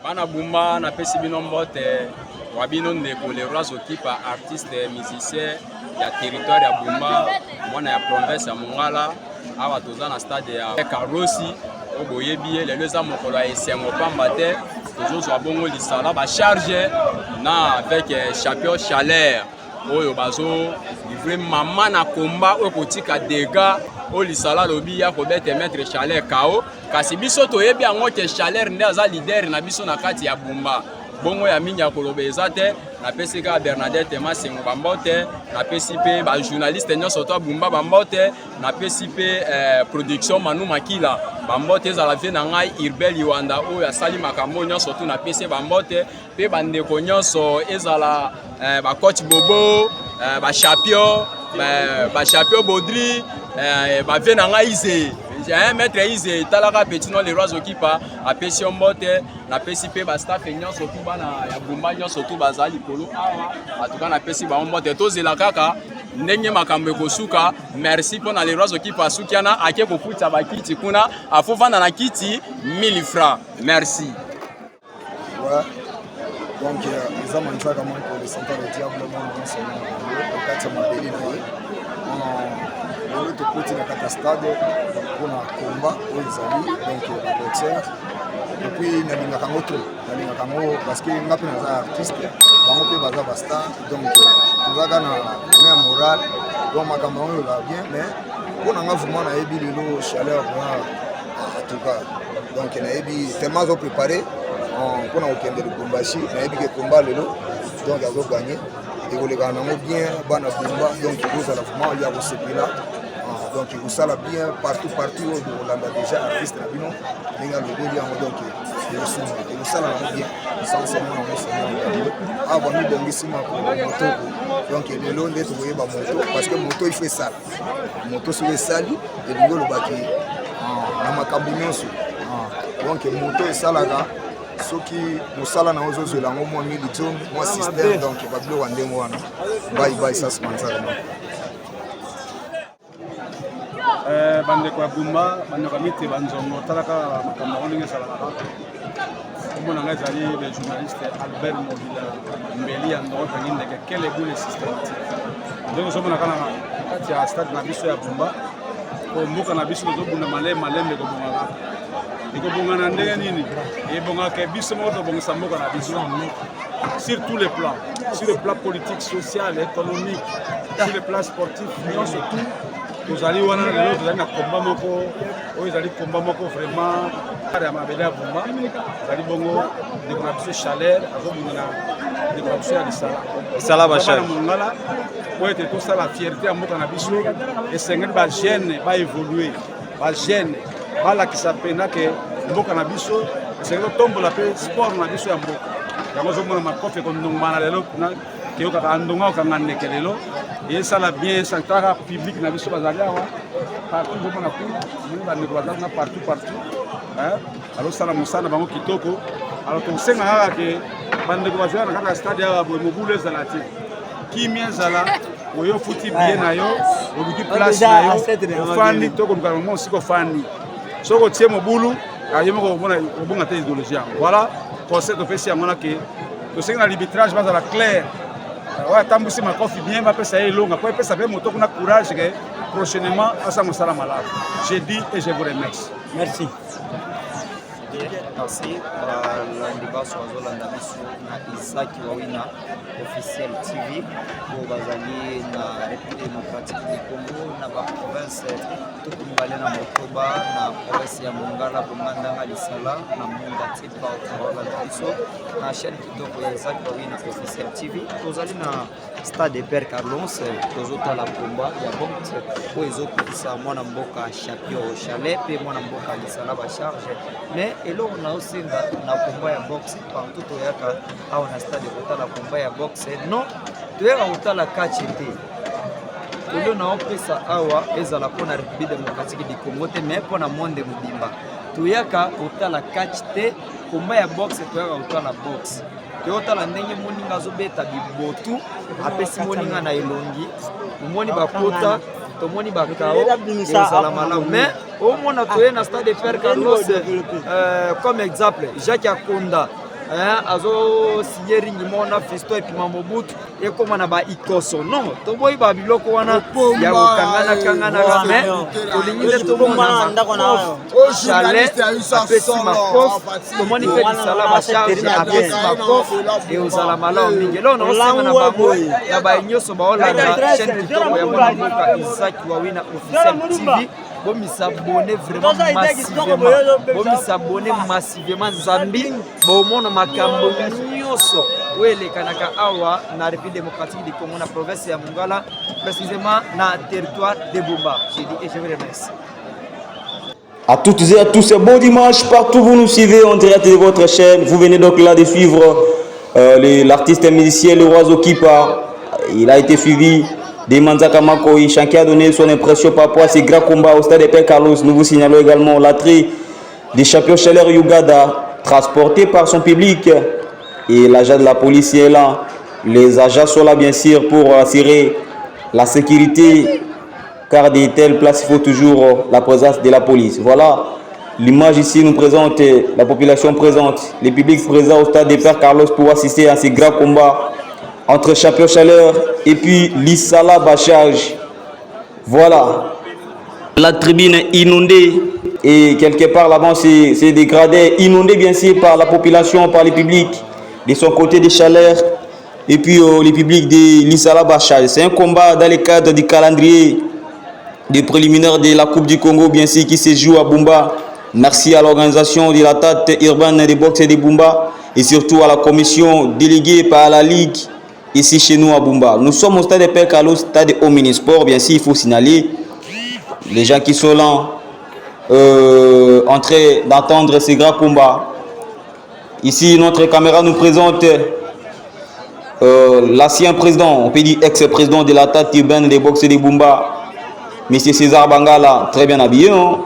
Bana Bumba na pesi bino mbote wabino ndeko le roi Zokipa artiste musicien ya territoire ya Bumba mwana ya province ya Mongala awa toza na stade ya Karosi oboyebi lelo eza mokolo ya esengo pamba te tozozwa bongo lisala ba charge na avec champion Chaleur oyo bazo livrer mama na komba oyo kotika dega o lisala lobi ya kobete maître Chaleur KO kasi biso toyebi yango ke Chaleur nde aza leader na biso na kati ya Bumba bongo ya mingi ya koloba eza te napesi ka Bernadette Masengo bambote napesi pe ba journaliste nyonso to Bumba bambote napesi pe production Manu Makila bambote ezala vie na ngai Irbel Iwanda oyo asali makambo nyonso to napesi bambote pe bandeko nyonso ezala ba coach Bobo ba champion Baudry ba vie na ngai Ize maître Ize talaka petit non les rois Zokipa apesi mbote na pesi pe ba staff nyonso to bana ya Bumba nyonso to bazali polo awa atuka na pesi ba mbote to zela kaka ndenge makambo ekosuka merci pona les rois Zokipa sukiana ake kofuta ba kiti kuna afofana na kiti 1000 francs merci. Ouais. Donc ils ont mangé comme pour le centre de diable dans ce moment le quatre mabeli na ye on te petit na kata stade pour na combat aux amis donc la boxeur et puis na linga kango parce que ngapi na artiste bango pe baza basta donc tuzaka na même moral donc makambo on va bien mais pour na vraiment na yebi lelo Chaleur en tout cas donc na yebi tellement ont préparé pour na okende le Bumbashi na yebi ke combat lelo donc azo gagner et on les gagne bien bana Bumba donc ils ont la vraiment il y a aussi là donc il ça la bien partout on l'a déjà artiste na bino ninga le deli en donc il ça la bien sans seulement ah bon nous donc ici ma moto donc le long de trouver ba moto parce que moto il fait ça moto sur les sali et bingo le baki na makambo nyonso donc moto et ça là soki mosala na ozozela ngo mwa military mwa système donc babilo wandengo wana bye ça se manza bandeko ya Bumba bandeko mite banzongo talaka makambo ndenge salaka komona ngai ezali le journaliste Albert Mobila Mbeli ya ndoko ngindeke quel est le systématique donc somona kana kati ya stade na biso ya Bumba ko mboka na biso tozobunda malembe kobonga ekobongana ndenge nini ebongaka biso moko tobongisa mboka na biso sur tous les plans, sur le plan politique, social, économique, sur le plan sportif, nyonso tout tozali wana lelo tozali na komba moko oyo ezali komba moko vraiment ya mabele ya Bumba ezali bongo ndeko na biso Chaleur azobundana ndeko na biso ya lisala bachana mongala po ete tosala fierté ya mboka na biso esengeli bagene baévolue bagene balakisa mpena ke mboka na biso esengeli otombola mpe sport na biso ya mboka yango ozomona makofi ekondongomana lelo keyokaka ndonga okanga ndeke lelo esala bien santaka public na biso bazali awa partout bomona kuna moni bandeko bazali na partout alosala mosala bango kitoko alors tosenga kaka ke bandeko bazali na kaka stade awa boye mobulu ezala te kimia ezala oyo futi bien na yo oluki place na yo ofandi tokoluka mo osika ofandi soki otie mobulu aye moko obonga te idéologie yango voilà conseil topesi yango na ke tosenga na arbitrage bazala clair ouais tambusi makofi bien bapesa ye elonga po epesa mpe moto kuna courage ke prochainement asa mosala malamu j'ai dit et je vous remercie merci. Merci balandi baso bazolanda biso na Isaki Wawina officiel TV oyo bazali na République démocratique du Congo na baprovince tokumbale na Motoba na province ya Mongala Bongandanga Lisala na Munda Tipa okolanda biso na chaîne kitoko ya Isaki Wawina officiel TV tozali na stade Père Carlos tozotala komba ya boxe oyo ezokutisa mwana mboka champion Chaleur pe mwana mboka Lisala ba charge mais eloko na osenga na komba ya boxe partout toyaka awa na stade kotala komba ya boxe non toyaka kotala catch te tolo na opesa awa ezala mpona République démocratique du Congo te mais mpona monde mobimba toyaka kotala catch te komba ya boxe toyaka kotala boxe toyotala ndenge moninga azobeta bibotu apesi moninga na elongi omoni bapota tomoni bakao ezala malamu mais omona toye na stade de Père Carlos comme exemple Jacques Akonda azo signé ringi mona Fisto et Pima Mobutu et comme na ba ikoso non to boy ba biloko wana ya kokangana kangana game olingi to mona ndako na chalet apesi makof to moni pe disala ba charge apesi makof et ozala malo mingi lo no sema na bango ya ba nyoso ba olanda chaîne kitoko ya mona boka Isaac Wawina officiel TV bon s'abonner vraiment massivement Zambi bon mon makambo nyoso wele kanaka awa na République démocratique du Congo na province ya Mongala précisément na territoire de Bumba. J'ai dit et je vous remercie. À toutes et à tous, bon dimanche partout où vous nous suivez en direct de votre chaîne. Vous venez donc là de suivre l'artiste musicien Le Oiseau Kipa. Il a été suivi de Manzaka Makoy. Chacun a donné son impression par rapport à ces grands combats au stade de Père Carlos. Nous vous signalons également l'attrait des champions chaleur Uganda, transporté par son public. Et l'agent de la police est là. Les agents sont là bien sûr pour assurer la sécurité. Car de telles places, il faut toujours la présence de la police. Voilà, l'image ici nous présente la population présente, les publics présents au stade de Père Carlos pour assister à ces grands combats entre champion chaleur et puis l'Issala Bachage. Voilà, la tribune est inondée et quelque part là-bas c'est dégradé, inondé bien sûr par la population, par les publics de son côté des chaleurs et puis les publics de l'Issala Bachage. C'est un combat dans le cadre du calendrier des préliminaires de la Coupe du Congo, bien sûr, qui se joue à Bumba. Merci à l'organisation de la tête urbaine des boxe de Bumba et surtout à la commission déléguée par la Ligue ici chez nous à Bumba. Nous sommes au stade de Père Carlos, stade de Omnisport. Bien sûr, il faut signaler les gens qui sont là en train d'entendre ces grands combats. Ici, notre caméra nous présente l'ancien président, on peut dire ex-président de la tête urbaine des boxe de Bumba. Monsieur César Bangala, très bien habillé. Hein?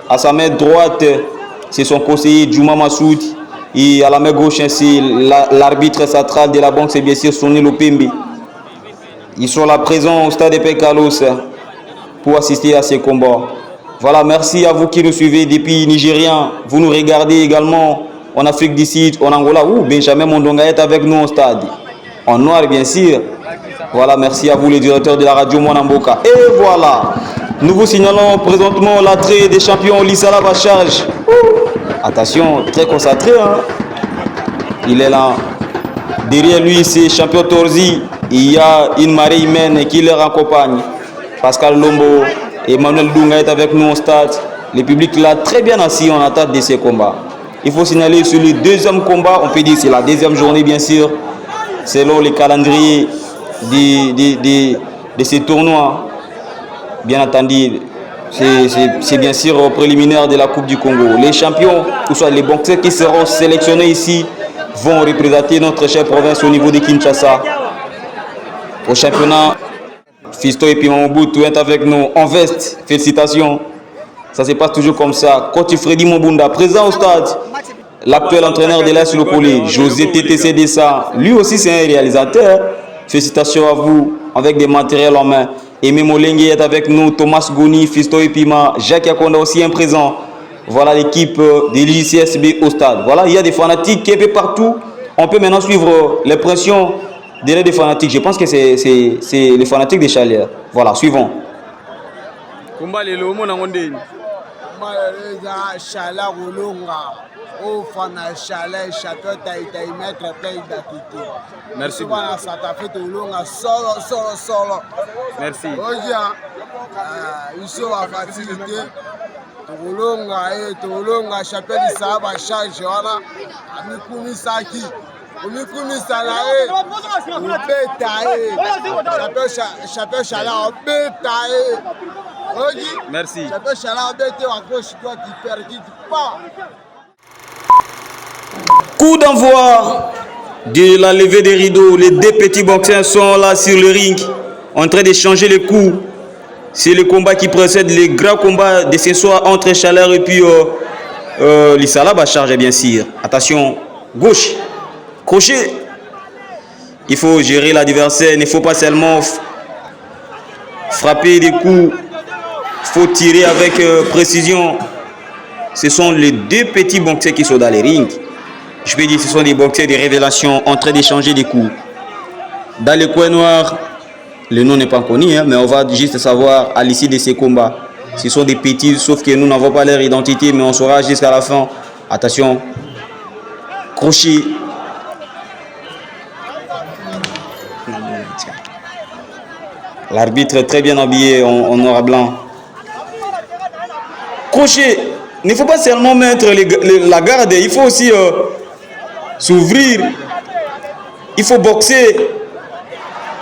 À sa main droite, c'est son conseiller Djouma Massoud. Et à la main gauche, c'est l'arbitre central de la banque, c'est bien sûr Sonny Lopembe. Ils sont là présents au stade de Père Carlos pour assister à ces combats. Voilà, merci à vous qui nous suivez depuis Nigérian. Vous nous regardez également en Afrique du Sud, en Angola, où Benjamin Mondonga est avec nous au stade. En noir, bien sûr. Voilà, merci à vous les directeurs de la radio Monamboka. Et voilà, nous vous signalons présentement l'attrait des champions l'Issala Bachage. Attention, très concentré. Hein? Il est là. Derrière lui, c'est champion Torzi. Il y a une marée humaine qui leur accompagne. Pascal Lombo, Emmanuel Dunga est avec nous au stade. Le public l'a très bien assis en attente de ces combats. Il faut signaler sur le deuxième combat, on peut dire que c'est la deuxième journée bien sûr, selon le calendrier de ces tournois. Bien entendu, c'est bien sûr au préliminaire de la Coupe du Congo. Les champions, ou soit les boxeurs qui seront sélectionnés ici, vont représenter notre chère province au niveau de Kinshasa. Au championnat, Fisto et Pima Mobutu est avec nous en veste. Félicitations. Ça se passe toujours comme ça. Coach Freddy Mobunda, présent au stade. L'actuel entraîneur de l'AS Lokole, José TTC Dessa, lui aussi c'est un réalisateur. Félicitations à vous, avec des matériels en main. Aimé Molengue est avec nous, Thomas Goni, Fisto et Pima, Jacques Yakonda aussi un présent. Voilà l'équipe de l'ICSB au stade. Voilà, il y a des fanatiques qui est partout. On peut maintenant suivre les pressions des fanatiques. Je pense que c'est les fanatiques des Chaleurs. Voilà, suivons. Merci. Merci. Tolonga chapelle Isaba charge wana amikumisaki omikumisana obeta chapelle chala obeta Merci. chapelle chala obeta à gauche toi qui percute pas. Coup d'envoi de la levée des rideaux. Les deux petits boxeurs sont là sur le ring en train de changer les coups. C'est le combat qui précède les grands combats de ce soir entre Chaleur et puis l'Issala Bachage bien sûr. Attention, gauche, crochet. Il faut gérer l'adversaire, il ne faut pas seulement frapper des coups. Il faut tirer avec précision. Ce sont les deux petits boxeurs qui sont dans les rings. je peux dire que ce sont des boxeurs de révélation en train d'échanger des coups. Dans le coin noir, le nom n'est pas connu, hein, mais on va juste savoir à l'issue de ces combats. Ce sont des petits, sauf que nous n'avons pas leur identité, mais on saura jusqu'à la fin. Attention, crochet. L'arbitre très bien habillé en noir et blanc. Crochet. Il ne faut pas seulement mettre la garde, il faut aussi s'ouvrir. Il faut boxer.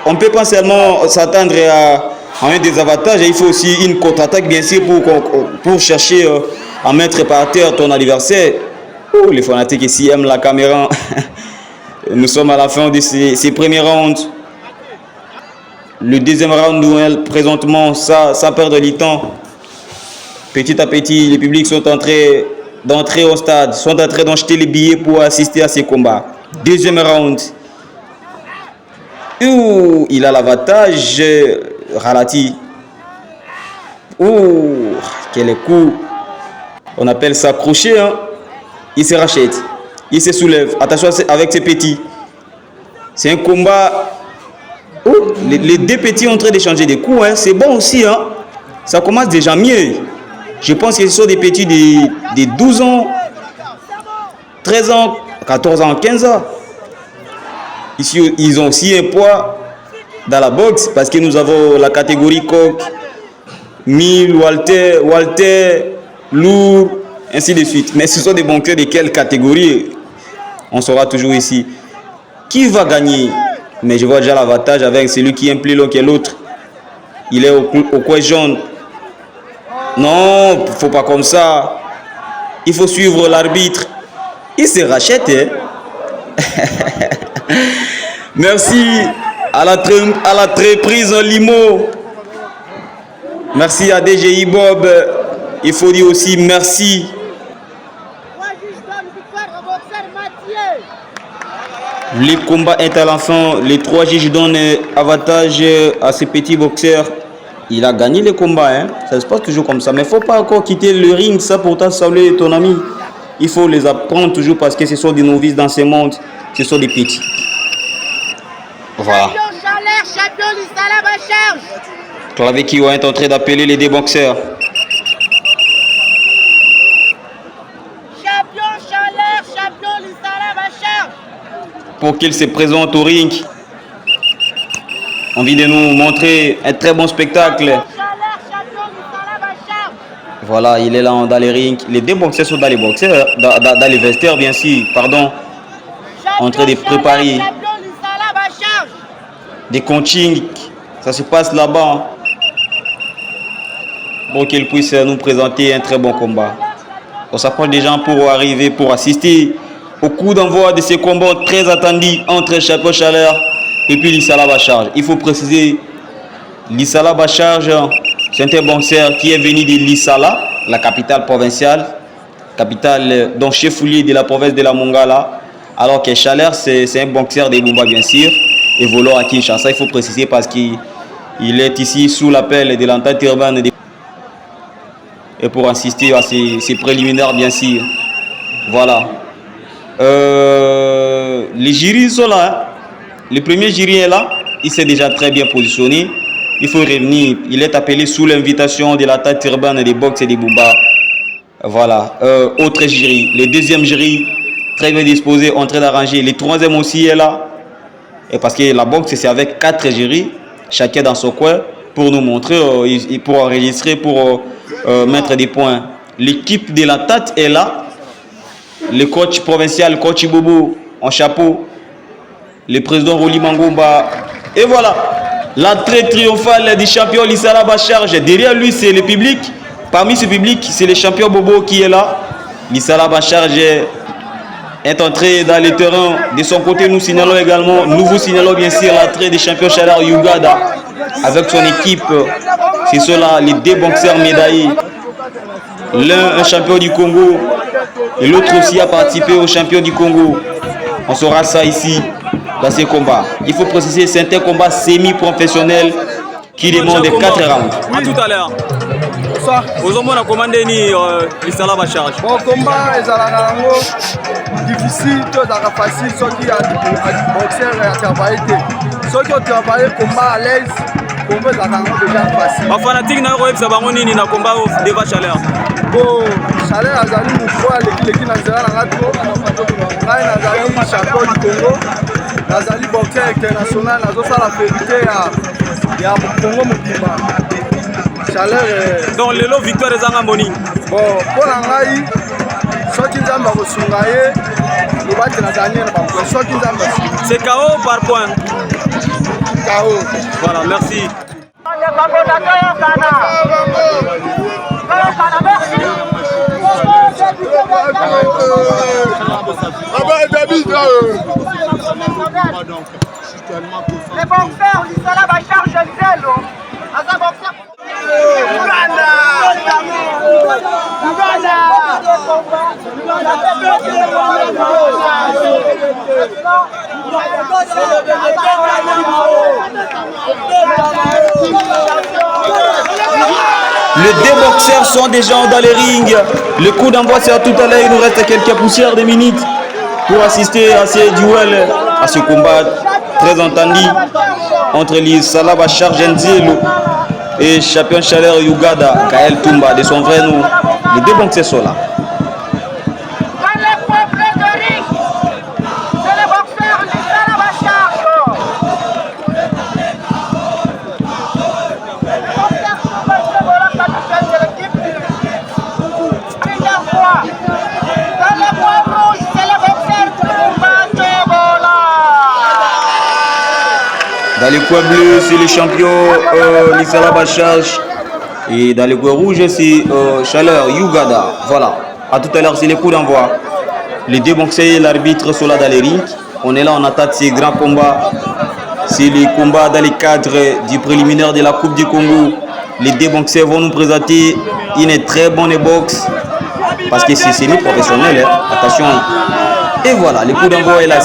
On ne peut pas seulement s'attendre à un désavantage. Il faut aussi une contre-attaque, bien sûr, pour chercher à mettre par terre ton adversaire. Oh, les fanatiques ici aiment la caméra. Nous sommes à la fin de ces premiers rounds. Le deuxième round, présentement, ça perd de temps. Petit à petit, les publics sont en train d'entrer au stade, sont en train d'acheter les billets pour assister à ces combats. Deuxième round. Ouh, il a l'avantage. Ralati. Ouh, quel coup. On appelle ça crochet. Hein. Il se rachète. Il se soulève. Attention avec ses petits. C'est un combat. Oh, les deux petits sont en train d'échanger des coups. Hein. C'est bon aussi. Hein. Ça commence déjà mieux. Je pense que ce sont des petits de 12 ans, 13 ans, 14 ans, 15 ans. Ici, ils ont aussi un poids dans la boxe parce que nous avons la catégorie coq, 1000, Walter, lourd, ainsi de suite. Mais ce sont des boxeurs de quelle catégorie? On saura toujours ici. Qui va gagner? Mais je vois déjà l'avantage avec celui qui est plus long que l'autre. Il est au coin jaune. Non, il ne faut pas comme ça. Il faut suivre l'arbitre. Il se rachète. Hein? Merci à la très prise en limo. Merci à DGI Bob. Il faut dire aussi merci. Les combats est à la fin. Les 3 juges donnent avantage à ces petits boxeurs. Il a gagné le combat, hein. Ça se passe toujours comme ça. Mais il ne faut pas encore quitter le ring, ça pour saluer ton ami. Il faut les apprendre toujours parce que ce sont des novices dans ce monde. Ce sont des petits. Voilà. Champion Chalère, champion Lissala Bacharge. Clavé qui est en train d'appeler les deux boxeurs. Champion Chalère, champion Lissala Bacharge. Pour qu'il se présente au ring. Envie de nous montrer un très bon spectacle. Voilà, il est là dans les rings. Les deux boxeurs sont dans les boxeurs, dans les vestiaires, bien sûr, pardon. En train de préparer des coachings. Ça se passe là-bas. Pour qu'ils puissent nous présenter un très bon combat. On s'approche des gens pour arriver, pour assister au coup d'envoi de ces combats très attendus entre Champion Chaleur et puis Lissala Bacharge. Il faut préciser, Lissala Bacharge, c'est un boxeur qui est venu de Lissala, la capitale provinciale, capitale dont chef-lieu de la province de la Mongala, alors que Chaleur, c'est un boxeur de Bumba, bien sûr, évoluant à Kinshasa. Il faut préciser parce qu'il est ici sous l'appel de l'entente urbaine et pour assister à ces préliminaires, bien sûr. Voilà. Les jurys sont là. Hein. Le premier jury est là, il s'est déjà très bien positionné. Il faut revenir. Il est appelé sous l'invitation de la tête urbaine des box et des Bumba. Voilà. Autre jury. Le deuxième jury, très bien disposé, en train d'arranger. Le troisième aussi est là. Et parce que la boxe, c'est avec 4 jurys, chacun dans son coin, pour nous montrer, pour enregistrer, pour mettre des points. L'équipe de la tête est là. Le coach provincial, coach Bobo, en chapeau. Le président Roli Mangomba. Et voilà, l'entrée triomphale du champion Lissala Bacharge. Derrière lui, c'est le public. Parmi ce public, c'est le champion Bobo qui est là. Lissala Bacharge est entré dans le terrain. De son côté, nous signalons également, nous vous signalons bien sûr l'entrée du champion Chaleur Uganda avec son équipe. C'est ceux-là, les deux boxeurs médaillés. L'un un champion du Congo et l'autre aussi a participé au champion du Congo. On saura ça ici dans ces combats. Il faut préciser, c'est un combat semi-professionnel qui demande 4 rounds. À tout à l'heure. bonsoir. Aux hommes, on a commandé ni Lissala Bacharge. Bon combat, ils ont difficile, tout est facile, ceux qui ont boxeur et travaillé. Ceux qui ont travaillé combat à l'aise, combat déjà facile. Les fanatiques n'ont pas eu de combat de Chaleur. Bon, Chaleur a zali mouvoir l'équipe nationale en radio. Là, il a zali champion du Congo. Il a zali boxeur international, il a zali la vérité à Congo Mobimba. Chaleur. Donc, les lots victoire des Angamboni. Bon, pour l'angaï, ceux qui ont reçué, nous battons la dernière. Ceux qui ont c'est KO par point. KO. Voilà, merci. Les boxeurs, Lissala Bacharge, Zelo. Les deux boxeurs sont déjà dans les rings. Le coup d'envoi c'est à tout à l'heure. Il nous reste quelques poussières de minutes pour assister à ces duels, à ce combat très entendu entre Lissala Bacharge et champion Chaleur Uganda, Gaël Tumba de son vrai nom. Les deux boxeurs sont là. Dans les coins bleus, c'est les champions Lissala Bacharge. Et dans les coins rouges, c'est Chaleur Uganda. Voilà. À tout à l'heure, c'est les coups d'envoi. Les deux boxeurs, l'arbitre sont là dans les rings. On est là, on attaque ces grands combats. C'est les combats dans les cadres du préliminaire de la Coupe du Congo. Les deux boxeurs vont nous présenter une très bonne boxe. Parce que c'est semi-professionnel. Hein. Attention. Et voilà, le coup d'envoi est là.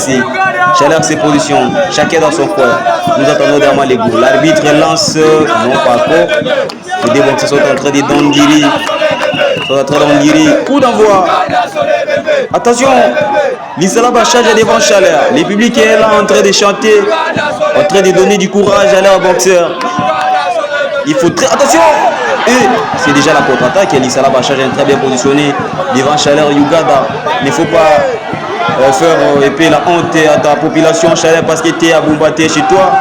Chaleur se positionne, chacun dans son coin. Nous attendons derrière les goûts. L'arbitre lance, non pas encore. Les deux boxeurs sont en train de d'Ondiri. Coup d'envoi. Attention, Lissala Bacharge est devant Chaleur. Le public est là en train de chanter, en train de donner du courage à leurs boxeurs. Il faut très... Attention. Et c'est déjà la contre-attaque. Lissala Bacharge est très bien positionné devant Chaleur Uganda. Il ne faut pas faire épée la honte à ta population Chaleur parce que tu es à Bumbaté chez toi.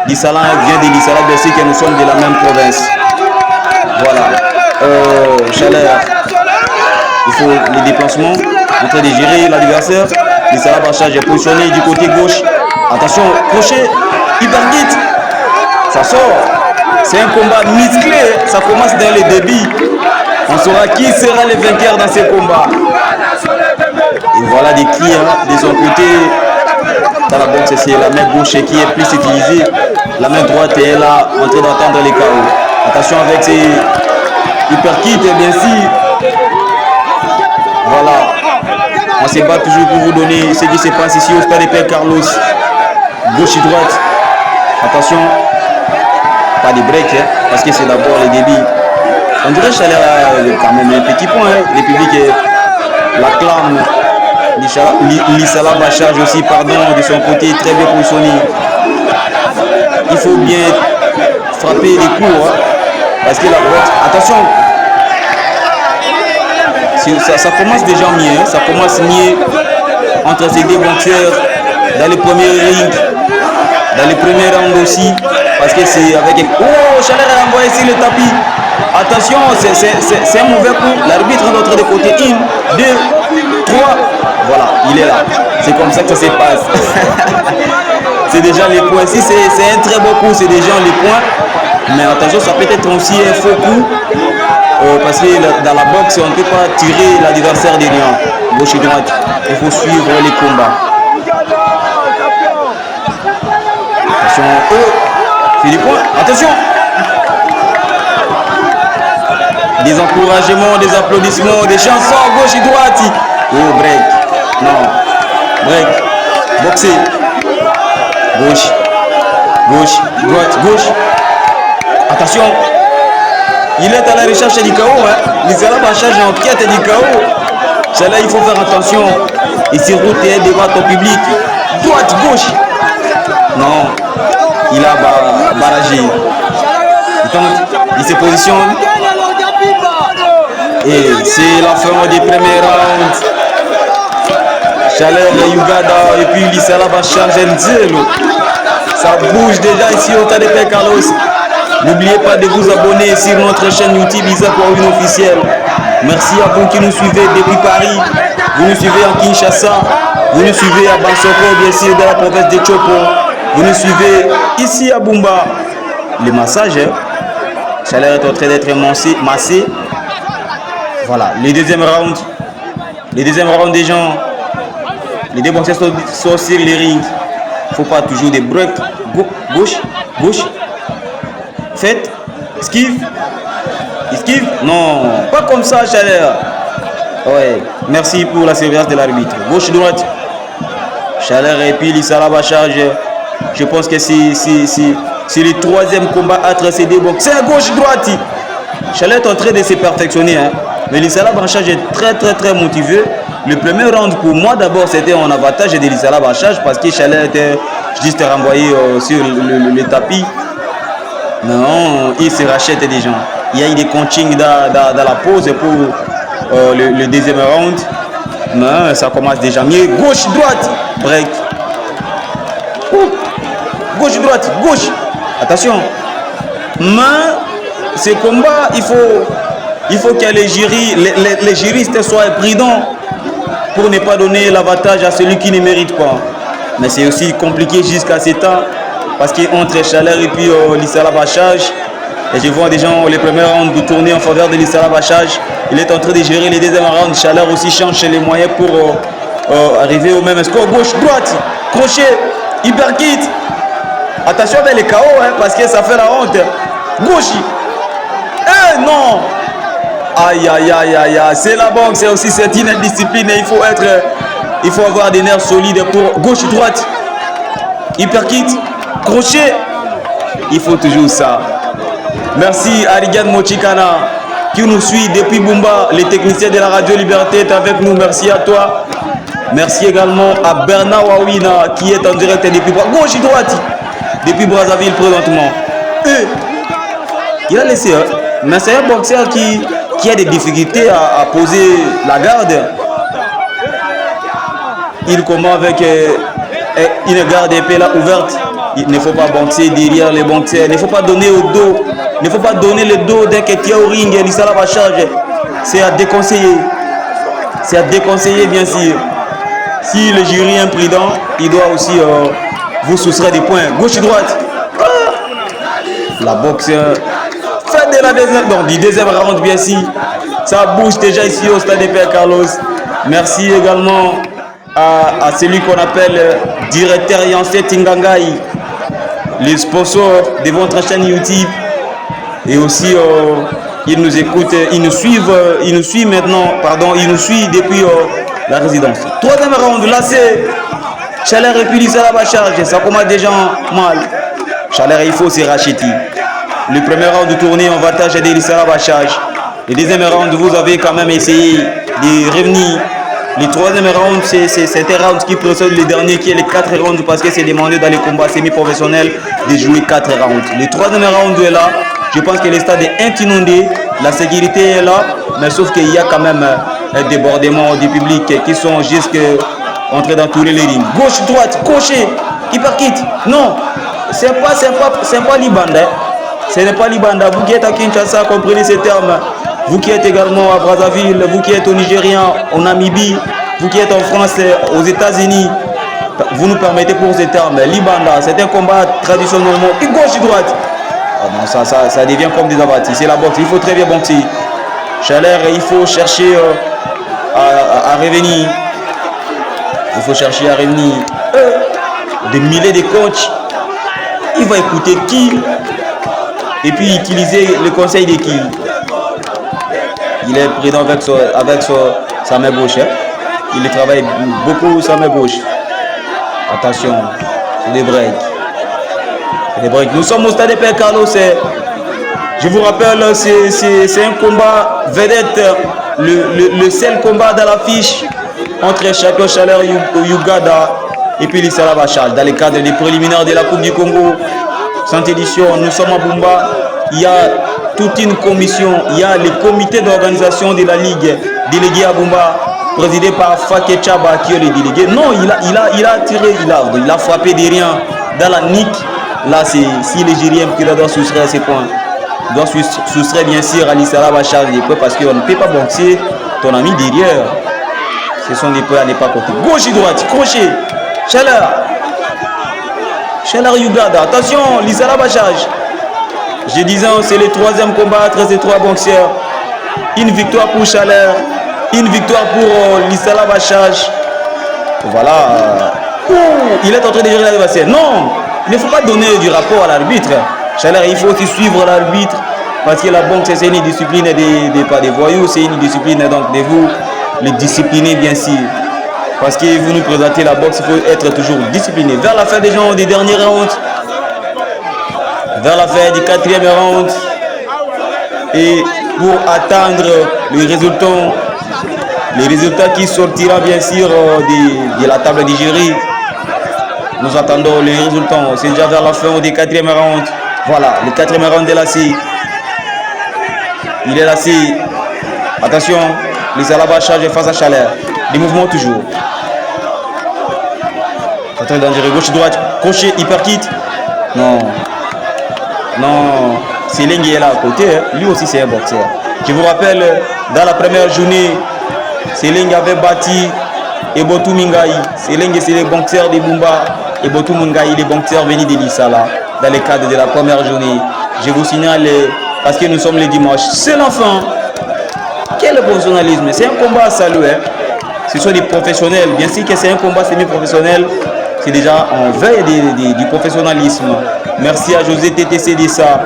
Lissala vient de Lissala Bercy que nous sommes de la même province. Voilà. Chaleur. Il faut les déplacements en train de gérer l'adversaire. Lissala Bacharge est positionné du côté gauche. Attention, crochet, hyperkit. Ça sort. C'est un combat musclé. Ça commence dans le débit. On saura qui sera le vainqueur dans ce combat. Et voilà des clients de son côté. Dans la boxe, c'est la main gauche qui est plus utilisée. La main droite est là en train d'attendre les KO. Attention avec ces hyperkits, bien sûr. Voilà. On se bat toujours pour vous donner ce qui se passe ici au stade de Père Carlos. Gauche et droite. Attention. Pas de break, hein, parce que c'est d'abord les débits. On dirait Chaleur quand même un petit point. Hein. Le public l'acclame. Lissala Bacharge aussi, pardon, de son côté, très bien positionné. Il faut bien frapper les coups, hein, parce que la boxe. Attention, ça commence déjà mieux, hein, ça commence mieux entre ces deux boxeurs dans les premiers rings, dans les premiers rounds aussi, parce que c'est avec. Oh, Chaleur a envoyé sur le tapis. Attention, c'est un mauvais coup. L'arbitre est en train de côté. 1, 2, 3. Voilà, il est là. C'est comme ça que ça se passe. C'est déjà les points. Si c'est un très beau coup, c'est déjà les points. Mais attention, ça peut être aussi un faux coup. Parce que dans la boxe, on ne peut pas tirer l'adversaire derrière. Gauche et droite. Il faut suivre les combats. Attention. C'est des points. Attention. Des encouragements, des applaudissements, des chansons gauche et droite. Oh, break. Non. Break. Boxer. Gauche. Gauche. Droite. Gauche. Attention. Il est à la recherche du chaos. Hein. L'Isala Bachage est en quête du chaos. Cela, il faut faire attention. Et surtout, tu es devant ton public. Droite, gauche. Non, il a barragé. Il se positionne. Et c'est la fin des premiers rounds. Chaleur de Uganda et puis l'Isala Bachage Nzelo. Ça bouge déjà ici au stade de Père Carlos. N'oubliez pas de vous abonner sur notre chaîne YouTube Isaac Wawina officiel. Merci à vous qui nous suivez depuis Paris. Vous nous suivez en Kinshasa. Vous nous suivez à Bansoko, bien sûr, dans la province de Chopo. Vous nous suivez ici à Bumba. Les massages, Chaleur est en train d'être massé. Voilà, les deuxième round. Les deuxième round des gens. Les deux boxeurs sont sur les rings. Il ne faut pas toujours des breaks. Gauche, gauche. Faites. Esquive. Esquive. Non, pas comme ça, Chaleur. Ouais, merci pour la surveillance de l'arbitre. Gauche, droite. Chaleur et puis l'Isala Bachage. Je pense que c'est le troisième combat entre ces deux boxeurs. Gauche, droite. Chaleur est en train de se perfectionner. Hein. Mais l'Isala Bachage est très motivé. Le premier round pour moi d'abord c'était en avantage de l'Isala Bachage parce que Chaleur était juste renvoyé sur le tapis. Non, il se rachète des gens. Il y a eu des coachings dans la pause pour le deuxième round. Non, ça commence déjà mieux. Gauche, droite, break. Gauche, droite, gauche. Attention. Mais ce combat, il faut que les juristes soient prudents pour ne pas donner l'avantage à celui qui ne mérite pas. Mais c'est aussi compliqué jusqu'à ce temps parce qu'entre Chaleur et puis l'Isala Bachage, et je vois des gens les premiers rounds de tourner en faveur de l'Isala Bachage. Il est en train de gérer les deuxièmes rounds. Chaleur aussi change les moyens pour arriver au même score. Gauche, droite, crochet, hyperkit. Attention avec les KO hein, parce que ça fait la honte. Gauche. Eh non. Aïe, c'est la boxe, c'est aussi c'est une discipline et il faut avoir des nerfs solides pour gauche, droite, hyperkit, crochet, il faut toujours ça. Merci à Rigan Mochikana qui nous suit depuis Bumba, les techniciens de la Radio Liberté est avec nous, merci à toi. Merci également à Bernard Wawina qui est en direct depuis gauche, droite, depuis Brazzaville présentement. Il a laissé, mais c'est un boxeur qui a des difficultés à poser la garde. Il commence avec une garde épée là ouverte. Il ne faut pas boxer derrière les boxeurs. Il ne faut pas donner au dos. Il ne faut pas donner le dos dès que tu es au ring. L'Isala Bachage. C'est à déconseiller. C'est à déconseiller bien sûr. Si le jury est imprudent, il doit aussi vous soustraire des points. Gauche, droite. La boxe. Fin de la deuxième, donc du deuxième round bien sûr. Ça bouge déjà ici au stade de Père Carlos. Merci également à celui qu'on appelle directeur Yancé Tingangai, les sponsors de votre chaîne YouTube. Et aussi ils nous écoutent, ils nous suivent maintenant, pardon, ils nous suivent depuis la résidence. Troisième round, là c'est Chaleur et puis l'Isala Bachage, ça commence déjà mal. Chaleur, il faut se racheter. Le premier round de tournée en avantage de l'Isala Bachage. Le deuxième round, vous avez quand même essayé de revenir. Le troisième round, c'est un round qui précède le dernier qui est les 4 rounds parce que c'est demandé dans les combats semi-professionnels de jouer 4 rounds. Le troisième round est là. Je pense que le stade est inondé. La sécurité est là. Mais sauf qu'il y a quand même un débordement du public qui sont juste en train d'entourer les lignes. Gauche, droite, crochet, hyperkit. Non, c'est pas Libanda. Ce n'est pas Libanda. Vous qui êtes à Kinshasa, comprenez ces termes. Vous qui êtes également à Brazzaville, vous qui êtes au Nigeria, en Namibie, vous qui êtes en France, aux États-Unis, vous nous permettez pour ces termes. Libanda, c'est un combat traditionnellement gauche-droite. Ah non, ça devient comme des abattis. C'est la boxe, il faut très bien boxer. Chaleur, il faut chercher à revenir. Il faut chercher à revenir. Des milliers de coachs. Il va écouter qui et puis utiliser le conseil de qui. Il est prudent avec sa main gauche. Hein? Il travaille beaucoup sa main gauche. Attention, c'est des breaks. Nous sommes au stade de Père Carlos. Je vous rappelle, c'est un combat vedette, le seul combat dans l'affiche entre Champion Chaleur Uganda et puis Lisala Bachar. Dans le cadre des préliminaires de la Coupe du Congo, 100 édition, nous sommes à Bumba. Il y a toute une commission, il y a le comité d'organisation de la Ligue délégué à Bumba, présidé par Faké Chaba qui est le délégué. Non, il a tiré, il a frappé des rien dans la nique. Là, c'est si les Gériens qui doivent soustraire ces points. Doit soustraire bien sûr à Lisala Bachar des points parce qu'on ne peut pas boxer ton ami derrière. Ce sont des points à ne pas compter. Gauche et droite, crochet, Chaleur. Chaleur Uganda, attention, Lisala Bachar. Je disais, c'est le troisième combat entre ces trois boxeurs. Une victoire pour Chaleur, une victoire pour Lisala Bachar. Voilà. Il est en train de gérer l'adversaire. Non, il ne faut pas donner du rapport à l'arbitre. Chaleur, il faut aussi suivre l'arbitre parce que la boxe c'est une discipline pas des voyous, c'est une discipline donc de vous les discipliner bien sûr. Parce que vous nous présentez la boxe, il faut être toujours discipliné. Vers la fin des derniers rounds, vers la fin du quatrième round, et pour attendre les résultats qui sortira bien sûr de la table du jury. Nous attendons les résultats. C'est déjà vers la fin du quatrième round. Voilà, le quatrième round est lassé. Il est lassé. Attention, Lisala Bachar face à Chaleur. Des mouvements toujours. C'est très dangereux. Gauche-droite. Crochet, hyperkit. Non. Non. C'est Lengi est là à côté. Lui aussi, c'est un boxeur. Je vous rappelle, dans la première journée, Seleng avait bâti Ebotu Mingai. Seleng, c'est les boxeurs de Bumba. Ebotu Mingai, les boxeurs venus de Lisala. Dans le cadre de la première journée. Je vous signale, parce que nous sommes le dimanche, c'est l'enfant. Quel professionnalisme? C'est un combat à saluer. Hein. Ce sont des professionnels. Bien sûr que c'est un combat semi-professionnel. C'est déjà en veille du professionnalisme. Merci à José TTC Dessa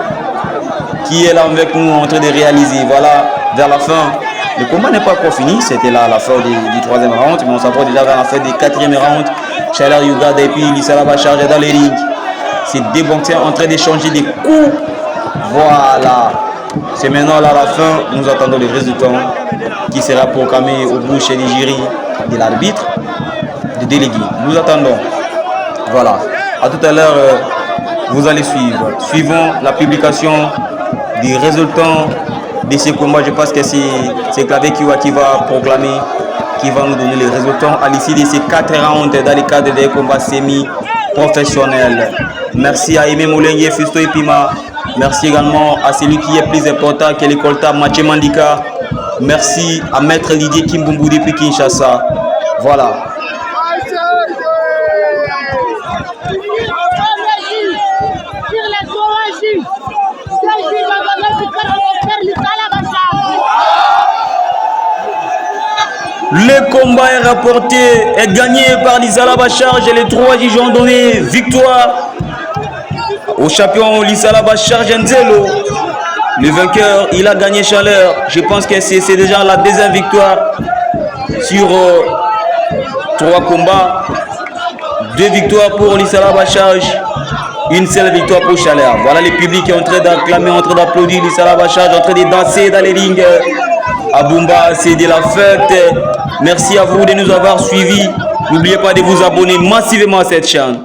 qui est là avec nous en train de réaliser. Voilà, vers la fin. Le combat n'est pas encore fini. C'était là à la fin du troisième round. Mais on s'approche déjà vers la fin du quatrième round. Chaleur Uganda et puis Lisala Bachar dans les rings. C'est des boxeurs en train d'échanger des coups. Voilà. C'est maintenant là à la fin. Nous attendons les résultats qui sera proclamé au bout chez les jurys de l'arbitre, de délégué. Nous attendons. Voilà. À tout à l'heure, vous allez suivre. Suivons la publication des résultats de ces combats. Je pense que c'est Clavé qui va proclamer, qui va nous donner les résultats à l'issue de ces 4 rounds dans le cadre des combats semi-professionnels. Merci à Aimé Moulengue, Fusto et Pima. Merci également à celui qui est plus important que l'écolta Mathieu Mandika. Merci à Maître Didier Kimbumbu depuis Kinshasa. Voilà. Le combat est rapporté et gagné par Lisala Bachar. Les 3 juges ont donné victoire au champion Lisala Bachar Genzelo. Le vainqueur, il a gagné Chaleur. Je pense que c'est déjà la deuxième victoire sur 3 combats. 2 victoires pour Lisala Bachar, une seule victoire pour Chaleur. Voilà, le public est en train d'acclamer, en train d'applaudir Lisala Bachar, en train de danser dans les rings. À Bumba, c'est de la fête. Merci à vous de nous avoir suivis. N'oubliez pas de vous abonner massivement à cette chaîne.